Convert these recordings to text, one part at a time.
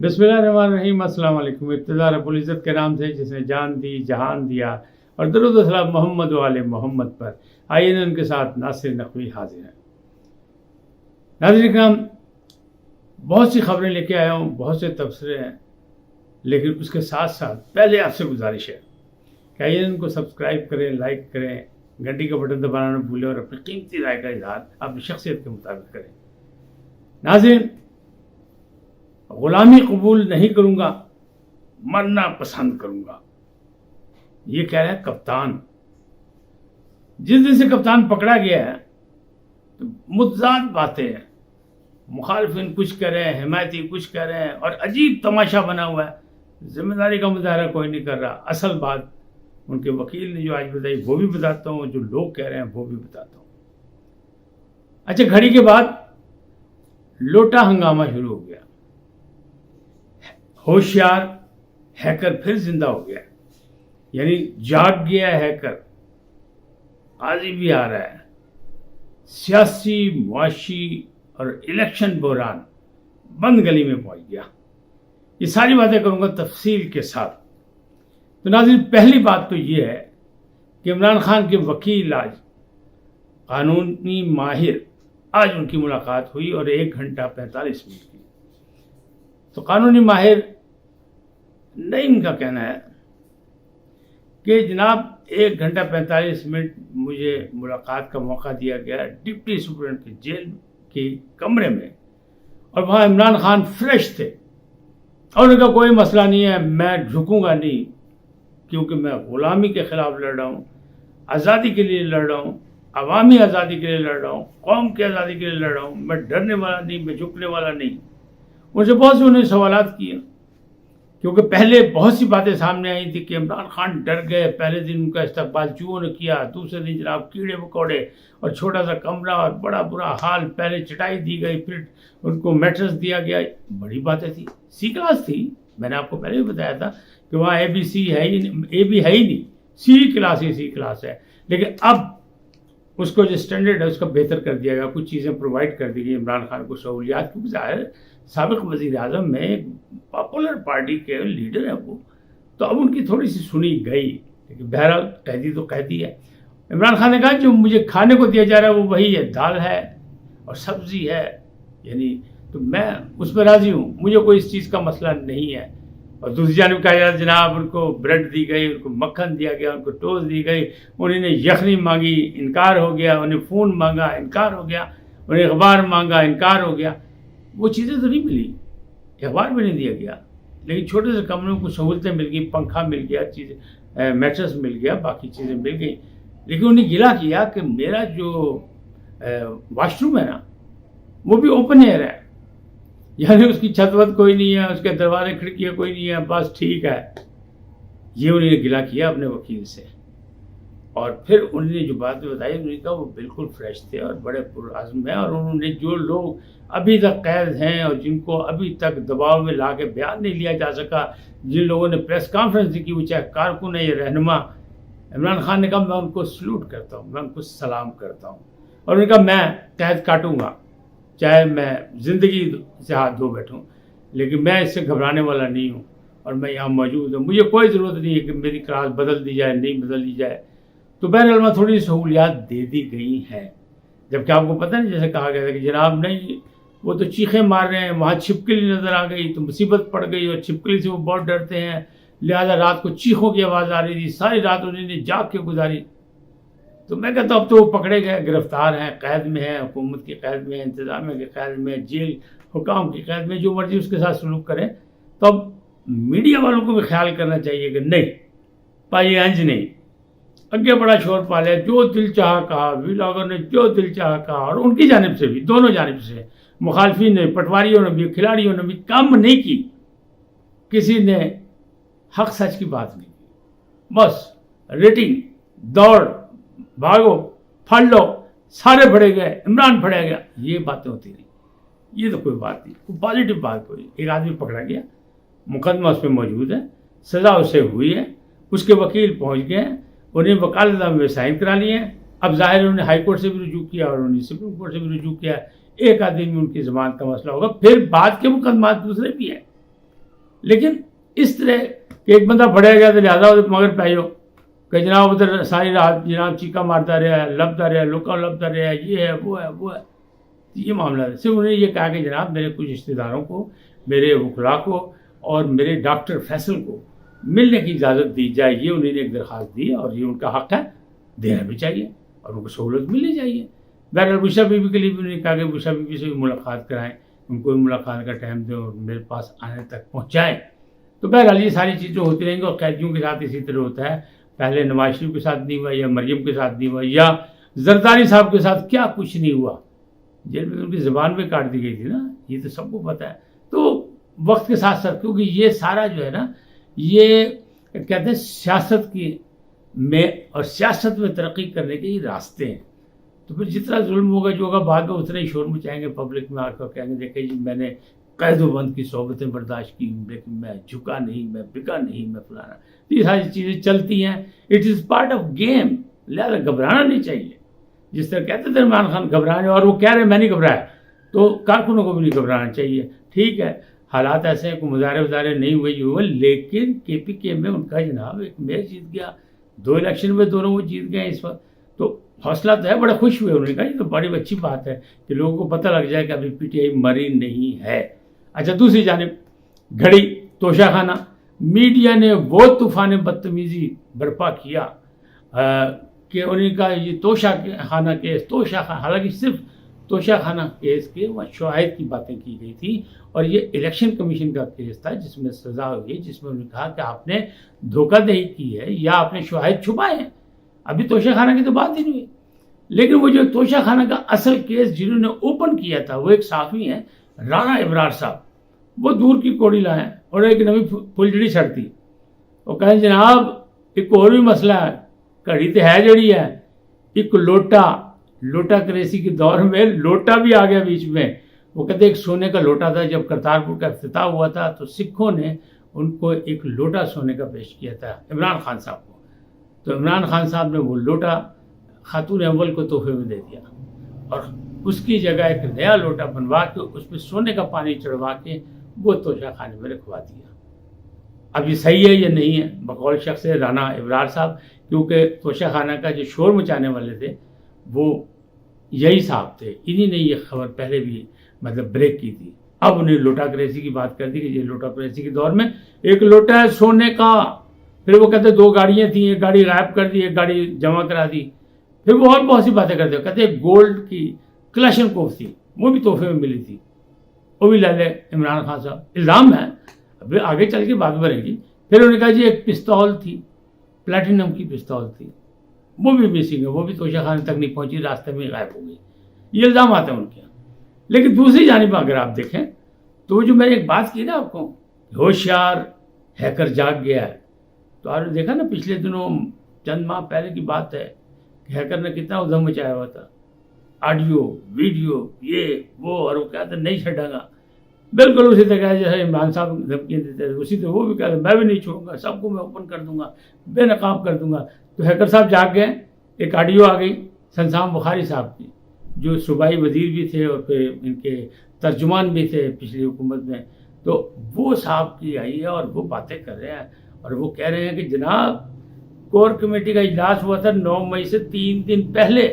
बिस्मिल्लाहिर्रहमानिर्रहीम। अस्सलाम वालेकुम। इब्तिदा रब्बुल इज़्ज़त के नाम से जिसने जान दी जहान दिया, और दरूद व सलाम मोहम्मद वाले मोहम्मद पर। आइए उनके साथ नासिर नकवी हाजिर हैं। नाज़रीन किराम, बहुत सी खबरें लेके आया हूँ, बहुत से तबसरे हैं, लेकिन उसके साथ साथ पहले आपसे गुजारिश है कि आइए इनको सब्सक्राइब करें, लाइक करें, घंटी का बटन दबाना न भूलें और अपनी कीमती राय का इजहार अपनी शख्सियत के मुताबिक करें। नाज़रीन, गुलामी कबूल नहीं करूंगा, मरना पसंद करूंगा, ये कह रहा है कप्तान। जिस दिन से कप्तान पकड़ा गया है तो मुतज़ाद बातें हैं, मुखालिफिन कुछ कह रहे हैं, हिमायती कुछ कह रहे हैं, और अजीब तमाशा बना हुआ है। जिम्मेदारी का मुजाहरा कोई नहीं कर रहा। असल बात उनके वकील ने जो आज बताई वो भी बताता हूँ, जो लोग कह रहे हैं वो भी बताता हूँ। अच्छा, घड़ी के बाद लोटा हंगामा शुरू हो गया। होशियार हैकर फिर जिंदा हो गया, यानी जाग गया हैकर। काजी भी आ रहा है। सियासी, मुआशी और इलेक्शन बहरान बंद गली में पहुंच गया। ये सारी बातें करूंगा तफसील के साथ। तो नाज़रीन, पहली बात तो ये है कि इमरान खान के वकील आज कानूनी माहिर, आज उनकी मुलाकात हुई और 1 घंटा 45 मिनट की। तो कानूनी माहिर नईम का कहना है कि जनाब 1 घंटा 45 मिनट मुझे मुलाकात का मौका दिया गया डिप्टी सुप्रीटेंडेंट की जेल के कमरे में, और वहाँ इमरान खान फ्रेश थे, और उनका कोई मसला नहीं है, मैं झुकूंगा नहीं, क्योंकि मैं गुलामी के खिलाफ लड़ रहा हूँ, आज़ादी के लिए लड़ रहा हूँ, अवामी आज़ादी के लिए लड़ रहा हूँ, कौम की आज़ादी के लिए लड़ रहा हूँ, मैं डरने वाला नहीं, मैं झुकने वाला नहीं। मुझे बहुत से उन्होंने सवालात किए, क्योंकि पहले बहुत सी बातें सामने आई थी कि इमरान खान डर गए। पहले दिन उनका इस्तकबाल चूहों ने किया, दूसरे दिन जनाब कीड़े मकोड़े और छोटा सा कमरा और बड़ा बुरा हाल। पहले चटाई दी गई, फिर उनको मैट्रेस दिया गया। बड़ी बातें थी। सी क्लास थी, मैंने आपको पहले भी बताया था कि वहाँ ABC है ही नहीं, A भी है ही नहीं, सी क्लास है। लेकिन अब उसको जो स्टैंडर्ड है उसका बेहतर कर दिया गया, कुछ चीज़ें प्रोवाइड कर दी गई इमरान खान को, सहूलियात। क्योंकि ज़ाहिर साबिक वज़ीर आज़म में एक पॉपुलर पार्टी के लीडर हैं वो, तो अब उनकी थोड़ी सी सुनी गई। लेकिन बहरहाल कैदी तो कैदी है। इमरान खान ने कहा जो मुझे खाने को दिया जा रहा है वो वही है, दाल है और सब्ज़ी है, यानी तो मैं उस पर राज़ी हूँ, मुझे कोई इस चीज़ का मसला नहीं है। और दूसरी जानब कहा जाए जनाब उनको ब्रेड दी गई, उनको मक्खन दिया गया, उनको टोस्ट दी गई, उन्होंने यखनी मांगी, इनकार हो गया, उन्हें फ़ोन मांगा, इनकार हो गया, उन्हें अखबार मांगा, इनकार हो गया। वो चीज़ें तो नहीं मिली, अखबार भी नहीं दिया गया, लेकिन छोटे से कमरों को सहूलतें मिल गई, पंखा मिल गया, चीज़ें मैट्रेस मिल गया, बाकी चीज़ें मिल गई। लेकिन उन्हें गिला किया कि मेरा जो वाशरूम है ना वो भी ओपन एयर है, यानी उसकी छत वत कोई नहीं है, उसके दरवाजे खिड़कियाँ कोई नहीं है, बस ठीक है। ये उन्होंने गिला किया अपने वकील से। और फिर उन्होंने जो बातें बताई, उन्होंने कहा वो बिल्कुल फ्रेश थे और बड़े पुरअज़्म हैं, और उन्होंने जो लोग अभी तक कैद हैं और जिनको अभी तक दबाव में ला के बयान नहीं लिया जा सका, जिन लोगों ने प्रेस कॉन्फ्रेंस की, वो चाहे कारकुन है या रहनुमा, इमरान खान ने कहा मैं उनको सल्यूट करता हूँ, मैं उनको सलाम करता हूँ। और उन्होंने कहा मैं कैद काटूँगा, चाहे मैं ज़िंदगी से हाथ धो बैठूँ, लेकिन मैं इससे घबराने वाला नहीं हूँ, और मैं यहाँ मौजूद हूँ। मुझे कोई ज़रूरत नहीं है कि मेरी क्लास बदल दी जाए, नहीं बदल दी जाए। तो बहरहाल में थोड़ी सहूलियात दे दी गई हैं, जबकि आपको पता नहीं, जैसे कहा गया था कि जनाब नहीं वो तो चीखें मार रहे हैं, वहाँ छिपकली नज़र आ गई तो मुसीबत पड़ गई, और छिपकली से वो बहुत डरते हैं, लिहाजा रात को चीखों की आवाज़ आ रही थी, सारी रात उन्होंने जाग के गुजारी। तो मैं कहता हूँ अब तो वो पकड़े गए, गिरफ्तार हैं, कैद में हैं, हुकूमत की कैद में, इंतज़ामिया की कैद में, जेल हुकाम की कैद में, जो मर्जी उसके साथ सलूक करें। तो अब मीडिया वालों को भी ख्याल करना चाहिए कि नहीं पाई अंज नहीं, अगे बड़ा शोर पाले, जो दिल चाह कहा, व्लॉगर ने जो दिल चाह कहा, और उनकी जानिब से भी, दोनों जानिब से, मुखालफिन ने, पटवारियों ने भी, खिलाड़ियों ने भी कम नहीं की, किसी ने हक सच की बात नहीं की। बस रेटिंग, दौड़, भागो, फड़ लो, सारे फड़े गए, इमरान फड़ा गया, ये बातें होती रही। ये तो कोई बात नहीं, कोई पॉजिटिव बात कोई। एक आदमी पकड़ा गया, मुकदमा उस पर मौजूद है, सज़ा उसे हुई है, उसके वकील पहुंच गए हैं, उन्हें वकालतनामे में साइन करा लिए हैं। अब ज़ाहिर उन्होंने हाई कोर्ट से भी रुजू किया और उन्होंने सुप्रीम कोर्ट से भी रुजू किया। एक आदमी में उनकी ज़मानत का मसला होगा, फिर बाद के मुकदमा दूसरे भी हैं। لیکن اس طرح کہ ایک بندہ پڑے گیا تو لہٰذا مگر پیو کہ جناب ادھر ساری رات جناب چیخا مارتا رہا، لبتا رہا، لوکا لبتا رہا، یہ ہے وہ ہے وہ ہے. یہ معاملہ ہے. صرف انہیں یہ کہا کہ جناب میرے کچھ رشتے داروں کو، میرے وکلاء کو اور میرے ڈاکٹر فیصل کو ملنے کی اجازت دی جائے. یہ انہوں نے ایک درخواست دی اور یہ ان کا حق ہے، دینا بھی چاہیے اور ان کو سہولت ملنی چاہیے. بہرحال بشا بی بی کے لیے بھی انہوں نے کہا کہ بشا بی بی سے بھی ملاقات کرائیں، ان کو بھی ملاقات کا ٹائم دیں اور میرے پاس آنے تک پہنچائیں. تو بہرحال یہ ساری چیزیں ہوتی رہیں گی اور قیدیوں کے ساتھ اسی طرح ہوتا ہے. پہلے نواز شریف کے ساتھ نہیں ہوا یا مریم کے ساتھ نہیں ہوا یا زرداری صاحب کے ساتھ کیا کچھ نہیں ہوا. جیل میں ان کی زبان بھی کاٹ دی گئی تھی نا، یہ تو سب کو پتہ ہے. تو وقت کے ساتھ ساتھ کیونکہ یہ سارا جو ہے نا یہ کہتے ہیں سیاست کی میں اور سیاست میں ترقی کرنے کے یہ راستے ہیں. تو پھر جتنا ظلم ہوگا جو ہوگا بعد میں اتنا ہی شور مچائیں گے، پبلک میں آ کر کہیں گے دیکھیں جی میں نے قید و بند کی صحبتیں برداشت کی لیکن میں جھکا نہیں، میں بکا نہیں، میں فلانا. یہ ساری چیزیں چلتی ہیں. It is part of game. لہٰذا گھبرانا نہیں چاہیے. جس طرح کہتے تھے عمران خان گھبرانے، اور وہ کہہ رہے میں نہیں گھبرایا، تو کارکنوں کو بھی نہیں گھبرانا چاہیے. ٹھیک ہے حالات ایسے ہیں، کوئی مظاہرے نہیں ہوئے یہ ہوئے، لیکن کے پی کے میں ان کا جناب ایک میئر جیت گیا، 2 الیکشن میں دونوں وہ جیت گئے اس وقت. تو حوصلہ تو ہے، بڑا خوش ہوئے. انہوں نے کہا یہ تو بڑی اچھی بات ہے کہ لوگوں کو پتہ لگ جائے کہ ابھی پی ٹی آئی مری نہیں ہے. اچھا دوسری جانب گھڑی توشہ خانہ، میڈیا نے وہ طوفان بدتمیزی برپا کیا کہ انہیں کا یہ توشہ خانہ کیس، حالانکہ صرف توشہ خانہ کیس کے شواہد کی باتیں کی گئی تھی اور یہ الیکشن کمیشن کا کیس تھا جس میں سزا ہوئی، جس میں انہوں نے کہا کہ آپ نے دھوکہ دہی کی ہے یا آپ نے شواہد چھپائے ہیں. ابھی توشہ خانہ کی تو بات ہی نہیں ہوئی. لیکن وہ جو توشہ خانہ کا اصل کیس جنہوں نے اوپن کیا تھا وہ ایک صحافی ہیں رانا ابرار صاحب. وہ دور کی کوڑی لائیں اور ایک نئی پھلجڑی چھڑتی. وہ کہیں جناب ایک اور بھی مسئلہ ہے، کڑی تو ہے جڑی ہے، ایک لوٹا کریسی کے دور میں لوٹا بھی آ گیا بیچ میں. وہ کہتے ایک سونے کا لوٹا تھا، جب کرتارپور کا افتتاح ہوا تھا تو سکھوں نے ان کو ایک لوٹا سونے کا پیش کیا تھا عمران خان صاحب کو. تو عمران خان صاحب نے وہ لوٹا خاتون اول کو تحفے میں دے دیا اور اس کی جگہ ایک نیا لوٹا بنوا کے اس میں سونے کا پانی چڑھوا کے وہ توشہ خانے میں رکھوا دیا. اب یہ صحیح ہے یا نہیں ہے بقول شخص رانا ابرار صاحب، کیونکہ توشہ خانہ کا جو شور مچانے والے تھے وہ یہی صاحب تھے. انہی نے یہ خبر پہلے بھی مطلب بریک کی تھی. اب انہیں لوٹا کریسی کی بات کر دی کہ یہ لوٹا کریسی کے دور میں ایک لوٹا ہے سونے کا. پھر وہ کہتے 2 گاڑیاں تھیں، ایک گاڑی غائب کر دی، ایک گاڑی جمع کرا دی. پھر وہ اور بہت سی باتیں کرتے ہیں. کہتے گولڈ کی کلاشن کوف تھی، وہ بھی تحفے میں ملی تھی، وہ بھی لے لے عمران خان صاحب. الزام ہے، ابھی آگے چل کے بات بڑھے گی. پھر انہوں نے کہا جی ایک پستول تھی، پلیٹینم کی پستول تھی، وہ بھی مسنگ ہے، وہ بھی توشہ خانے تک نہیں پہنچی، راستے میں غائب ہو گئی. یہ الزامات ہیں ان کے. لیکن دوسری جانب اگر آپ دیکھیں تو وہ جو میں نے ایک بات کی نا آپ کو، ہوشیار ہیکر جاگ گیا ہے. تو آپ نے دیکھا نا پچھلے دنوں چند ماہ پہلے کی بات ہے کہ ہیکر نے کتنا ادھم مچایا ہوا تھا، آڈیو ویڈیو یہ وہ، اور وہ کہتے نہیں چھڑا گا. بالکل اسی طرح جیسے عمران صاحب دھمکیاں دیتے تھے اسی طرح وہ بھی کہتے میں بھی نہیں چھوڑوں گا، سب کو میں اوپن کر دوں گا، بے نقاب کر دوں گا. تو ہیکر صاحب جاگ گئے. ایک آڈیو آ گئی سنسام بخاری صاحب کی جو صوبائی وزیر بھی تھے اور پھر ان کے ترجمان بھی تھے پچھلی حکومت میں. تو وہ صاحب کی آئی ہے اور وہ باتیں کر رہے ہیں اور وہ کہہ رہے ہیں کہ جناب کور کمیٹی کا اجلاس ہوا تھا 9 مئی سے 3 دن پہلے،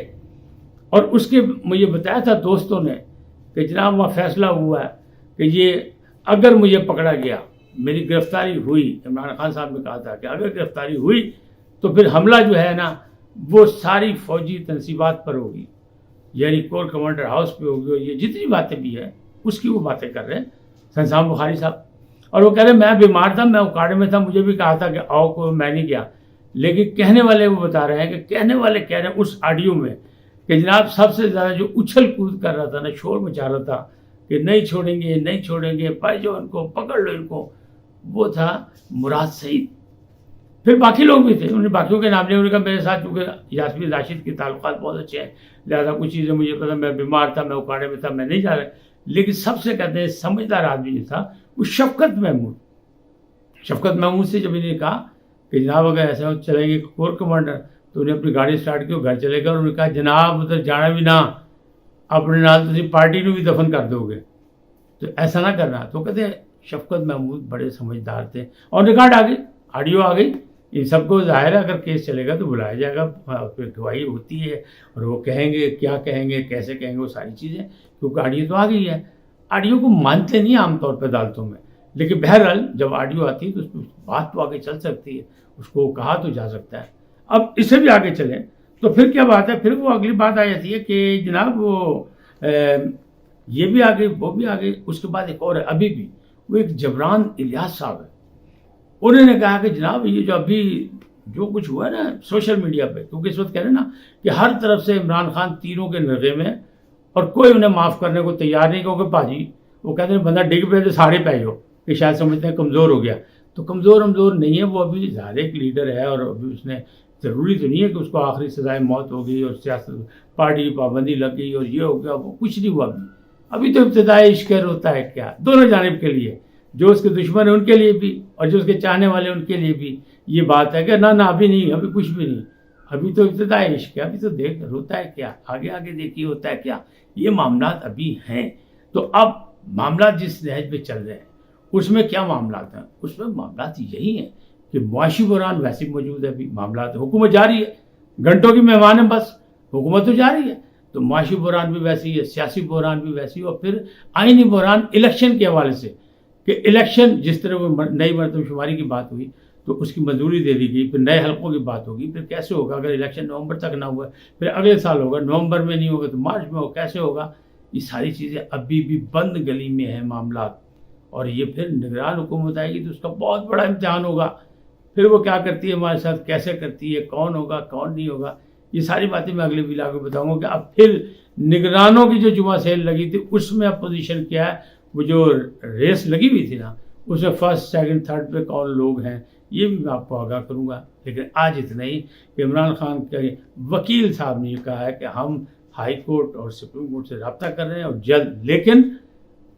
اور اس کے مجھے بتایا تھا دوستوں نے کہ جناب وہاں فیصلہ ہوا ہے کہ یہ اگر مجھے پکڑا گیا، میری گرفتاری ہوئی، عمران خان صاحب نے کہا تھا کہ اگر گرفتاری ہوئی تو پھر حملہ جو ہے نا وہ ساری فوجی تنصیبات پر ہوگی، یعنی کور کمانڈر ہاؤس پہ ہوگی. اور یہ جتنی باتیں بھی ہیں اس کی وہ باتیں کر رہے ہیں سنسام بخاری صاحب. اور وہ کہہ رہے ہیں میں بیمار تھا، میں اکاڑے میں تھا، مجھے بھی کہا تھا کہ آؤ کو، میں نہیں گیا. لیکن کہنے والے وہ بتا رہے ہیں کہ کہنے والے کہہ رہے ہیں اس آڈیو میں کہ جناب سب سے زیادہ جو اچھل کود کر رہا تھا نا، شور مچا رہا تھا کہ نہیں چھوڑیں گے نہیں چھوڑیں گے، پائے جو ان کو پکڑ لو ان کو، وہ تھا مراد سعید. پھر باقی لوگ بھی تھے، انہوں نے باقیوں کے نام لے. انہوں نے کہا میرے ساتھ چونکہ یاسمین راشد کے تعلقات بہت اچھے ہیں لہٰذا کچھ چیزیں مجھے پتا، میں بیمار تھا، میں اکاڑے میں تھا، میں نہیں جا رہا. لیکن سب سے کہتے ہیں سمجھدار آدمی جو تھا وہ شفقت محمود سے جب انہوں نے کہا کہ جناب اگر ایسا چلیں گے کور کمانڈر، تو انہیں اپنی گاڑی سٹارٹ کی گھر چلے گا. اور انہوں نے کہا جناب ادھر جانا بھی نہ، اپنے نال تسی پارٹی کو بھی دفن کر دو گے، تو ایسا نہ کرنا. تو کہتے ہیں शफकत महमूद बड़े समझदार थे, और रिकॉर्ड आ गई, ऑडियो आ गई, इन सबको ज़ाहिर है अगर केस चलेगा तो बुलाया जाएगा, फिर गवाही होती है और वो कहेंगे, क्या कहेंगे, कैसे कहेंगे, वो सारी चीज़ें, क्योंकि ऑडियो तो आ गई है। ऑडियो को मानते नहीं आमतौर पर अदालतों में, लेकिन बहरहाल जब ऑडियो आती है तो उसमें बात तो आगे चल सकती है, उसको कहा तो जा सकता है। अब इससे भी आगे चलें तो फिर क्या बात है, फिर वो अगली बात आ जाती है कि जनाब वो ये भी आ गई, वो भी आ गई। उसके बाद एक और है, अभी भी वो एक जबरान इलियास साहब है, उन्होंने कहा कि जनाब ये जो अभी जो कुछ हुआ है ना सोशल मीडिया पे, क्योंकि इस वक्त कह रहे हैं ना कि हर तरफ से इमरान खान तीरों के नगे में, और कोई उन्हें माफ़ करने को तैयार नहीं, क्योंकि भाजी वो कहते हैं बंदा डिग पे तो साड़े पे हो, कि शायद समझते हैं कमज़ोर हो गया। तो कमज़ोर नहीं है, वो अभी ज़्यादा एक लीडर है, और अभी उसने ज़रूरी तो नहीं है कि उसको आखिरी सजाए मौत हो गई और सियासत पार्टी की पाबंदी लग गई और ये हो गया, वो कुछ नहीं हुआ अभी तो इब्तिदाई इश्क होता है क्या, दोनों जानिब के लिए, जो उसके दुश्मन है उनके लिए भी और जो उसके चाहने वाले उनके लिए भी ये बात है कि ना अभी नहीं, अभी कुछ भी नहीं, अभी तो इब्तिदाई इश्क है, अभी तो देख होता है क्या, आगे आगे देखिए होता है क्या, ये मामला अभी हैं। तो अब मामला जिस नहज पे चल रहे हैं उसमें क्या मामला हैं, उसमें मामला यही है कि मुआशी बहरान वैसे ही मौजूद है, अभी मामला हुकूमत जारी है, घंटों की मेहमान है, बस हुकूमत तो जारी है, तो मुआशी बहरान भी वैसी है, सियासी बहरान भी वैसी, और फिर आईनी बहरान इलेक्शन के हवाले से कि इलेक्शन जिस तरह वो नई मरतबशुमारी की बात हुई तो उसकी मंजूरी दे दी गई, फिर नए हल्कों की बात होगी, फिर कैसे होगा अगर इलेक्शन नवंबर तक ना हुआ, फिर अगले साल होगा, नवंबर में नहीं होगा तो मार्च में हो, कैसे होगा, ये सारी चीज़ें अभी भी बंद गली में है मामला। और ये फिर निगरान हुकूमत आएगी तो उसका बहुत बड़ा इम्तिहान होगा, फिर वो क्या करती है हमारे साथ, कैसे करती है, कौन होगा कौन नहीं होगा, ये सारी बातें मैं अगले व्लॉग में बताऊंगा कि अब फिर निगरानों की जो जुमा सेल लगी थी उसमें अब पोजीशन क्या है, वो जो रेस लगी हुई थी ना उसमें फर्स्ट सेकंड थर्ड पे कौन लोग हैं ये भी मैं आपको आगाह करूंगा। लेकिन आज इतना ही कि इमरान खान के वकील साहब ने कहा है कि हम हाई कोर्ट और सुप्रीम कोर्ट से रब्ता कर रहे हैं और जल्द, लेकिन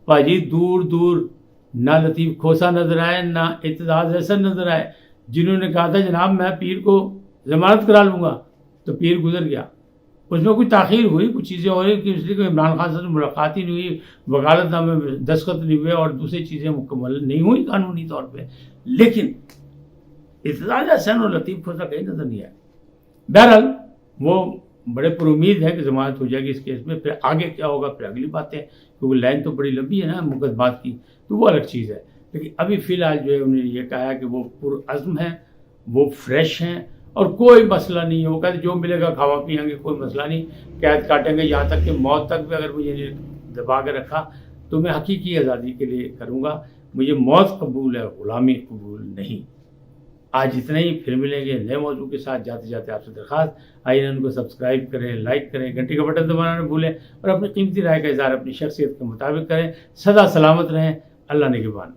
पाजी दूर दूर ना लतीफ़ खोसा नजर आए ना इत्तेजाज हसन नजर आए, जिन्होंने कहा था जनाब मैं पीर को जमानत करा लूँगा, तो पीर गुजर गया, उसमें कुछ ताख़ीर हुई, कुछ चीज़ें हो रही कि इसलिए इमरान खान से मुलाकात ही नहीं हुई, वकालतनामे में दस्तखत नहीं हुए और दूसरी चीज़ें मुकम्मल नहीं हुई कानूनी तौर पर, लेकिन इत्तेजाज हसन और लतीफ़ खोसा कहीं नजर नहीं आया। बहरहाल वो बड़े पुरुमीद है कि जमानत हो जाएगी इस केस में, फिर आगे क्या होगा फिर अगली बातें, क्योंकि लाइन तो बड़ी लंबी है ना मुकदमात की, तो वो अलग चीज़ है। लेकिन अभी फ़िलहाल जो है उन्होंने ये कहा है कि वो पुरअज़्म हैं, वो फ्रेश हैं और कोई मसला नहीं है, वो कहते जो मिलेगा खावा पियेंगे, कोई मसला नहीं, कैद काटेंगे, यहाँ तक कि मौत तक भी अगर मुझे दबा के रखा तो मैं हकीकी आज़ादी के लिए करूँगा, मुझे मौत कबूल है, ग़ुलामी कबूल नहीं। आज इतना ही, फिर मिलेंगे नए मौजू के साथ। जाते जाते आपसे दरख्वास्त, आइए उनको सब्सक्राइब करें, लाइक करें, घंटी का बटन दबाना न भूलें और अपनी कीमती राय का इज़हार अपनी शख्सियत के मुताबिक करें। सदा सलामत रहें, अल्लाह निगहबान।